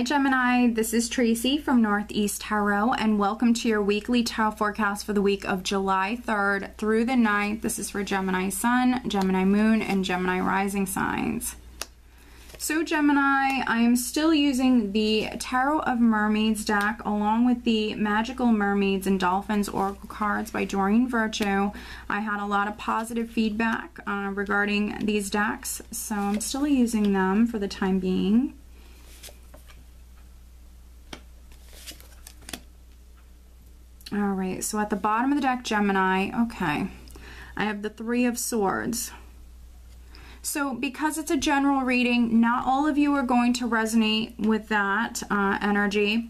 Hi Gemini, this is Tracy from Northeast Tarot, and welcome to your weekly tarot forecast for the week of July 3rd through the 9th. This is for Gemini Sun, Gemini Moon, and Gemini Rising signs. So Gemini, I am still using the Tarot of Mermaids deck along with the Magical Mermaids and Dolphins Oracle cards by Doreen Virtue. I had a lot of positive feedback regarding these decks, so I'm still using them for the time being. All right, so at the bottom of the deck, Gemini, okay, I have the Three of Swords. So because it's a general reading, not all of you are going to resonate with that energy.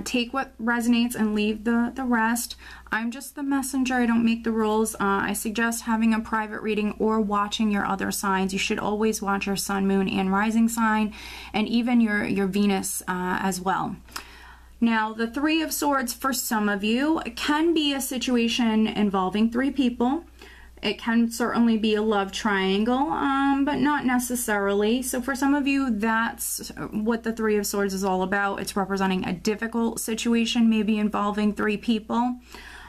Take what resonates and leave the rest. I'm just the messenger. I don't make the rules. I suggest having a private reading or watching your other signs. You should always watch your sun, moon, and rising sign, and even your Venus as well. Now, the Three of Swords for some of you can be a situation involving three people. It can certainly be a love triangle, but not necessarily. So for some of you, that's what the Three of Swords is all about. It's representing a difficult situation, maybe involving three people.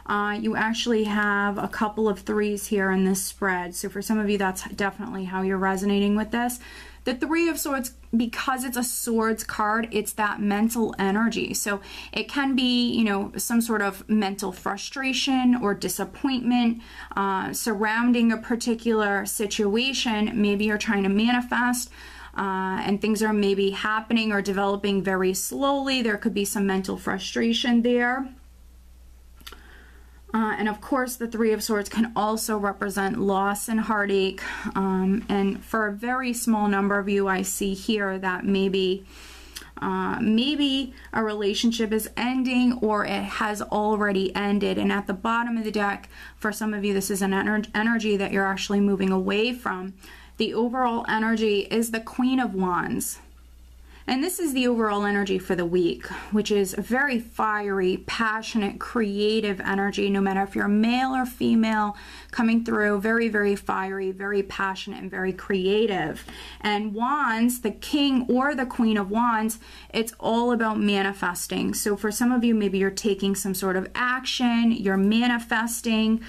You actually have a couple of threes here in this spread. So for some of you, that's definitely how you're resonating with this. The Three of Swords, because it's a swords card, it's that mental energy. So it can be, you know, some sort of mental frustration or disappointment surrounding a particular situation. Maybe you're trying to manifest and things are maybe happening or developing very slowly. There could be some mental frustration there. And of course, the Three of Swords can also represent loss and heartache. And for a very small number of you, I see here that maybe a relationship is ending or it has already ended. And at the bottom of the deck, for some of you, this is an energy that you're actually moving away from. The overall energy is the Queen of Wands. And this is the overall energy for the week, which is a very fiery, passionate, creative energy, no matter if you're male or female, coming through very, very fiery, very passionate, and very creative. And Wands, the King or the Queen of Wands, it's all about manifesting. So for some of you, maybe you're taking some sort of action, you're manifesting.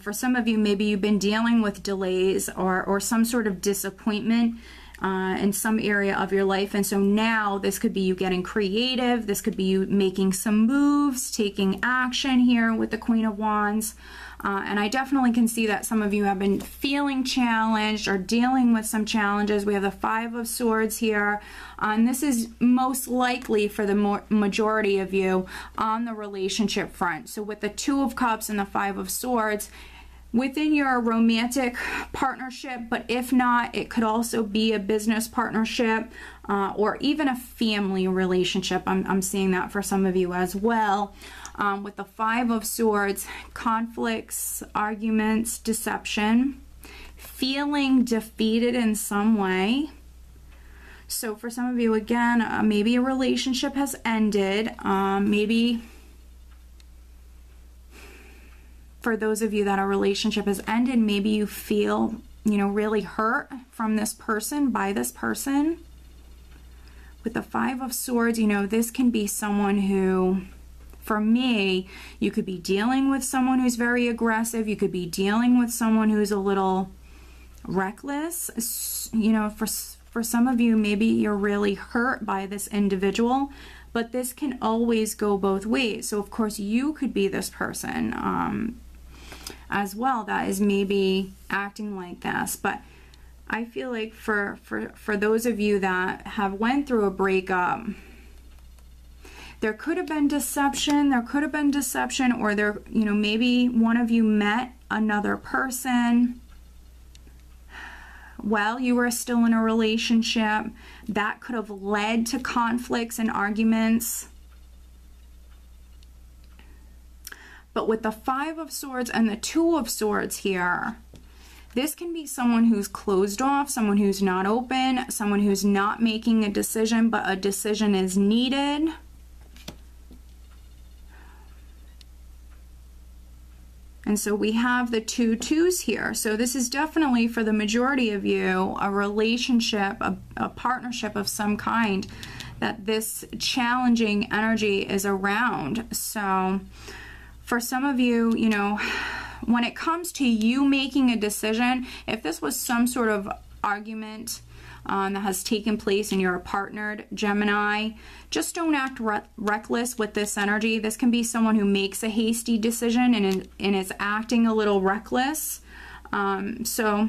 For some of you, maybe you've been dealing with delays or some sort of disappointment in some area of your life, and so now this could be you getting creative, this could be you making some moves, taking action here with the Queen of Wands. And I definitely can see that some of you have been feeling challenged or dealing with some challenges. We have the Five of Swords here, and this is most likely for the majority of you on the relationship front. So with the Two of Cups and the Five of Swords, within your romantic partnership, but if not, it could also be a business partnership or even a family relationship. I'm seeing that for some of you as well. With the Five of Swords, conflicts, arguments, deception, feeling defeated in some way. So for some of you, again, maybe a relationship has ended, maybe for those of you that a relationship has ended, maybe you feel, you know, really hurt from this person, by this person. With the Five of Swords, you know, this can be someone who, for me, you could be dealing with someone who's very aggressive. You could be dealing with someone who's a little reckless. You know, for some of you, maybe you're really hurt by this individual, but this can always go both ways. So of course you could be this person as well that is maybe acting like this. But I feel like for those of you that have went through a breakup, there could have been deception, or there, you know, maybe one of you met another person while you were still in a relationship. That could have led to conflicts and arguments. But with the Five of Swords and the Two of Swords here, this can be someone who's closed off, someone who's not open, someone who's not making a decision, but a decision is needed. And so we have the 2 2s here. So this is definitely, for the majority of you, a relationship, a partnership of some kind that this challenging energy is around. So for some of you, you know, when it comes to you making a decision, if this was some sort of argument that has taken place and you're a partnered Gemini, just don't act reckless with this energy. This can be someone who makes a hasty decision and is acting a little reckless. So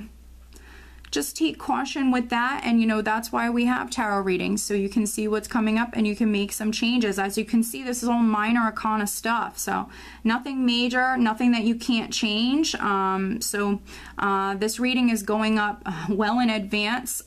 just take caution with that. And you know, that's why we have tarot readings, so you can see what's coming up and you can make some changes. As you can see, this is all minor arcana stuff, so nothing major, nothing that you can't change. This reading is going up well in advance,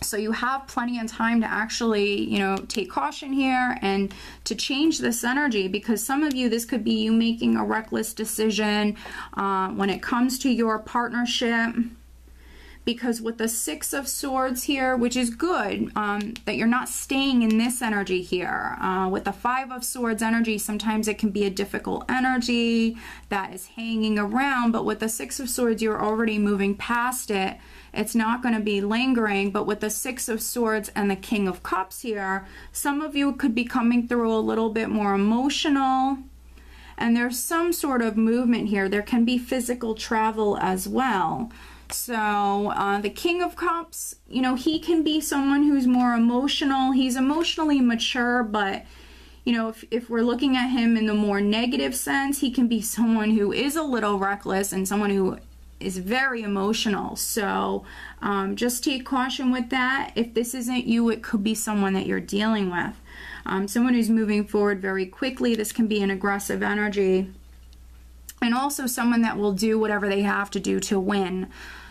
so you have plenty of time to actually, you know, take caution here and to change this energy, because some of you, this could be you making a reckless decision when it comes to your partnership. Because with the 6 of Swords here, which is good, that you're not staying in this energy here. With the 5 of Swords energy, sometimes it can be a difficult energy that is hanging around, but with the 6 of Swords, you're already moving past it. It's not going to be lingering. But with the 6 of Swords and the King of Cups here, some of you could be coming through a little bit more emotional. And there's some sort of movement here. There can be physical travel as well. So the King of Cups, you know, he can be someone who's more emotional. He's emotionally mature, but, you know, if we're looking at him in the more negative sense, he can be someone who is a little reckless and someone who is very emotional. So just take caution with that. If this isn't you, it could be someone that you're dealing with. Someone who's moving forward very quickly. This can be an aggressive energy. And also someone that will do whatever they have to do to win.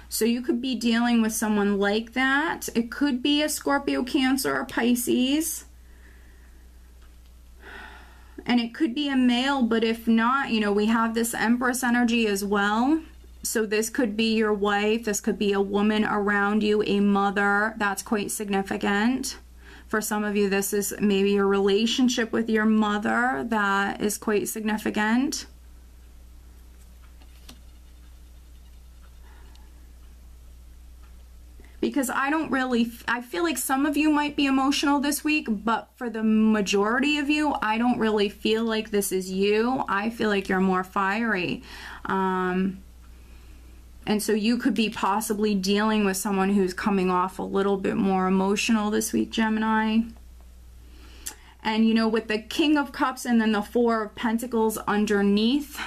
So you could be dealing with someone like that. It could be a Scorpio, Cancer, or Pisces. And it could be a male, but if not, you know, we have this Empress energy as well. So this could be your wife. This could be a woman around you, a mother. That's quite significant. For some of you, this is maybe your relationship with your mother that is quite significant. Because I feel like some of you might be emotional this week, but for the majority of you, I don't really feel like this is you. I feel like you're more fiery. And so you could be possibly dealing with someone who's coming off a little bit more emotional this week, Gemini. And you know, with the King of Cups and then the 4 of Pentacles underneath,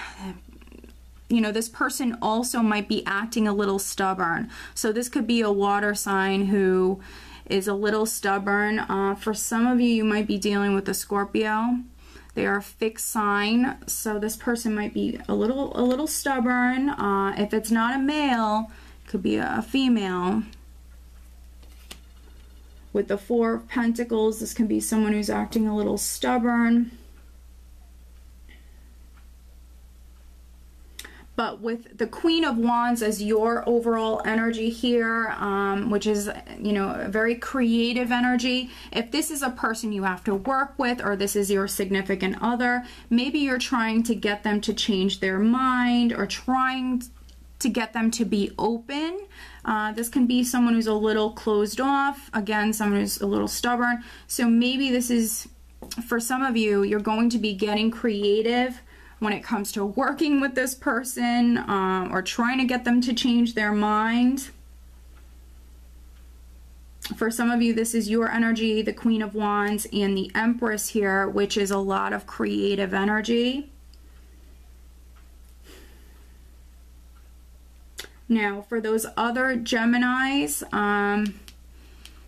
you know, this person also might be acting a little stubborn. So this could be a water sign who is a little stubborn. For some of you, you might be dealing with a Scorpio. They are a fixed sign, so this person might be a little stubborn. If it's not a male, it could be a female. With the 4 of Pentacles, this can be someone who's acting a little stubborn. But with the Queen of Wands as your overall energy here, which is, you know, a very creative energy. If this is a person you have to work with, or this is your significant other, maybe you're trying to get them to change their mind or trying to get them to be open. This can be someone who's a little closed off. Again, someone who's a little stubborn. So maybe this is, for some of you, you're going to be getting creative when it comes to working with this person, or trying to get them to change their mind. For some of you, this is your energy, the Queen of Wands and the Empress here, which is a lot of creative energy. Now, for those other Geminis,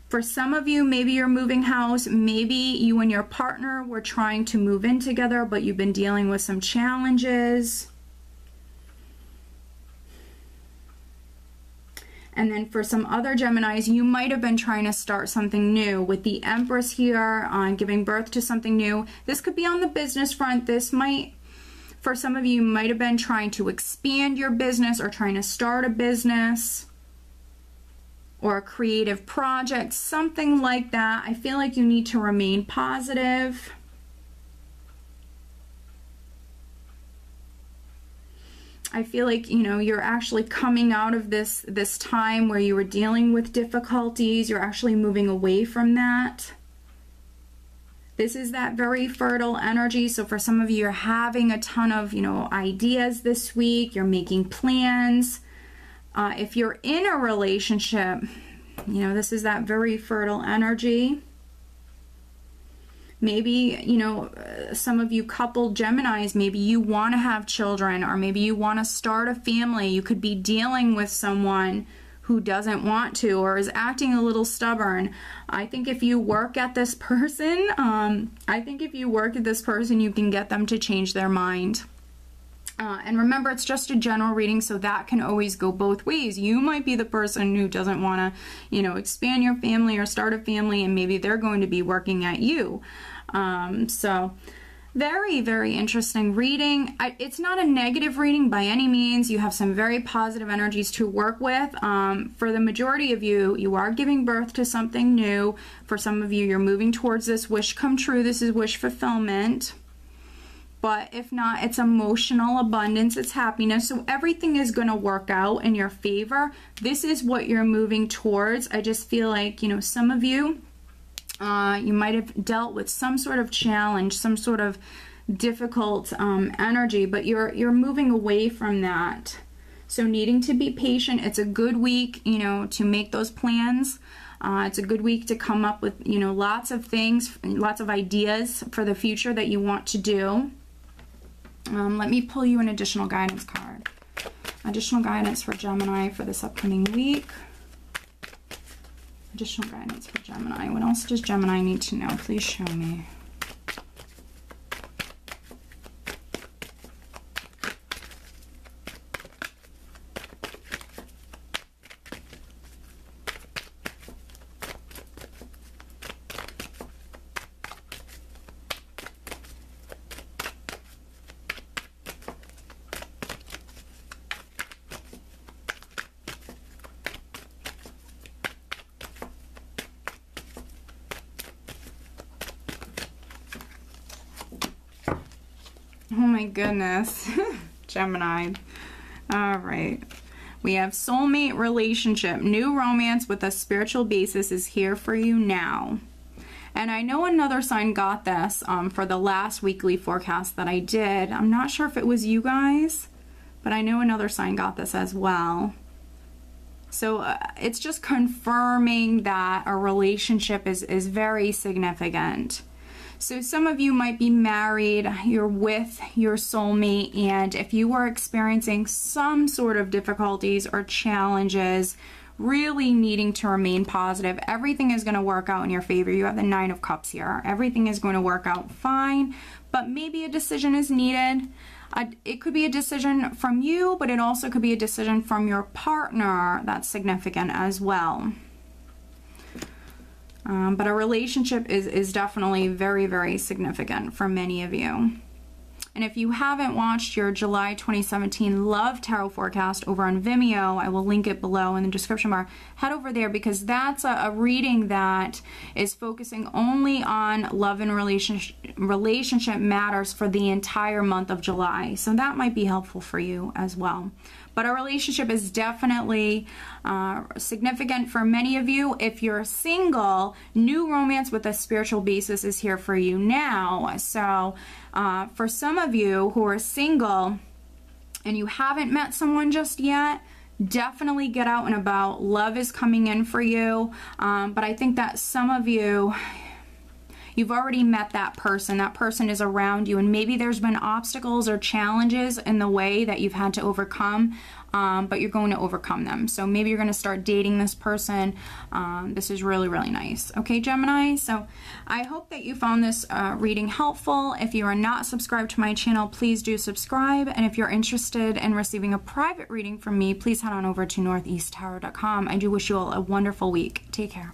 for some of you, maybe you're moving house, maybe you and your partner were trying to move in together, but you've been dealing with some challenges. And then for some other Geminis, you might have been trying to start something new. With the Empress here, giving birth to something new. This could be on the business front. This might, for some of you, might have been trying to expand your business or trying to start a business or a creative project, something like that. I feel like you need to remain positive. I feel like, you know, you're actually coming out of this time where you were dealing with difficulties. You're actually moving away from that. This is that very fertile energy. So for some of you, you're having a ton of, you know, ideas this week. You're making plans. If you're in a relationship, you know, this is that very fertile energy. Maybe, you know, some of you coupled Geminis, maybe you want to have children, or maybe you want to start a family. You could be dealing with someone who doesn't want to, or is acting a little stubborn. I think if you work at this person, you can get them to change their mind. And remember, it's just a general reading, so that can always go both ways. You might be the person who doesn't want to, you know, expand your family or start a family, and maybe they're going to be working at you. So very, very interesting reading. It's not a negative reading by any means. You have some very positive energies to work with. For the majority of you, you are giving birth to something new. For some of you, you're moving towards this wish come true. This is wish fulfillment. But if not, it's emotional abundance, it's happiness. So everything is going to work out in your favor. This is what you're moving towards. I just feel like, you know, some of you, you might have dealt with some sort of challenge, some sort of difficult energy, but you're moving away from that. So needing to be patient. It's a good week, you know, to make those plans. It's a good week to come up with, you know, lots of things, lots of ideas for the future that you want to do. Let me pull you an additional guidance card. Additional guidance for Gemini for this upcoming week. Additional guidance for Gemini. What else does Gemini need to know? Please show me. Oh my goodness. Gemini. All right. We have soulmate relationship. New romance with a spiritual basis is here for you now. And I know another sign got this for the last weekly forecast that I did. I'm not sure if it was you guys, but I know another sign got this as well. So it's just confirming that a relationship is very significant. So some of you might be married, you're with your soulmate, and if you are experiencing some sort of difficulties or challenges, really needing to remain positive, everything is going to work out in your favor. You have the 9 of Cups here. Everything is going to work out fine, but maybe a decision is needed. It could be a decision from you, but it also could be a decision from your partner that's significant as well. But a relationship is definitely very, very significant for many of you. And if you haven't watched your July 2017 Love Tarot Forecast over on Vimeo, I will link it below in the description bar. Head over there because that's a reading that is focusing only on love and relationship matters for the entire month of July. So that might be helpful for you as well. But a relationship is definitely significant for many of you. If you're single, new romance with a spiritual basis is here for you now. So for some of you who are single and you haven't met someone just yet, definitely get out and about. Love is coming in for you. But I think that some of you, you've already met that person. That person is around you, and maybe there's been obstacles or challenges in the way that you've had to overcome, but you're going to overcome them. So maybe you're going to start dating this person. This is really, really nice. Okay, Gemini? So I hope that you found this reading helpful. If you are not subscribed to my channel, please do subscribe. And if you're interested in receiving a private reading from me, please head on over to northeasttarot.com. I do wish you all a wonderful week. Take care.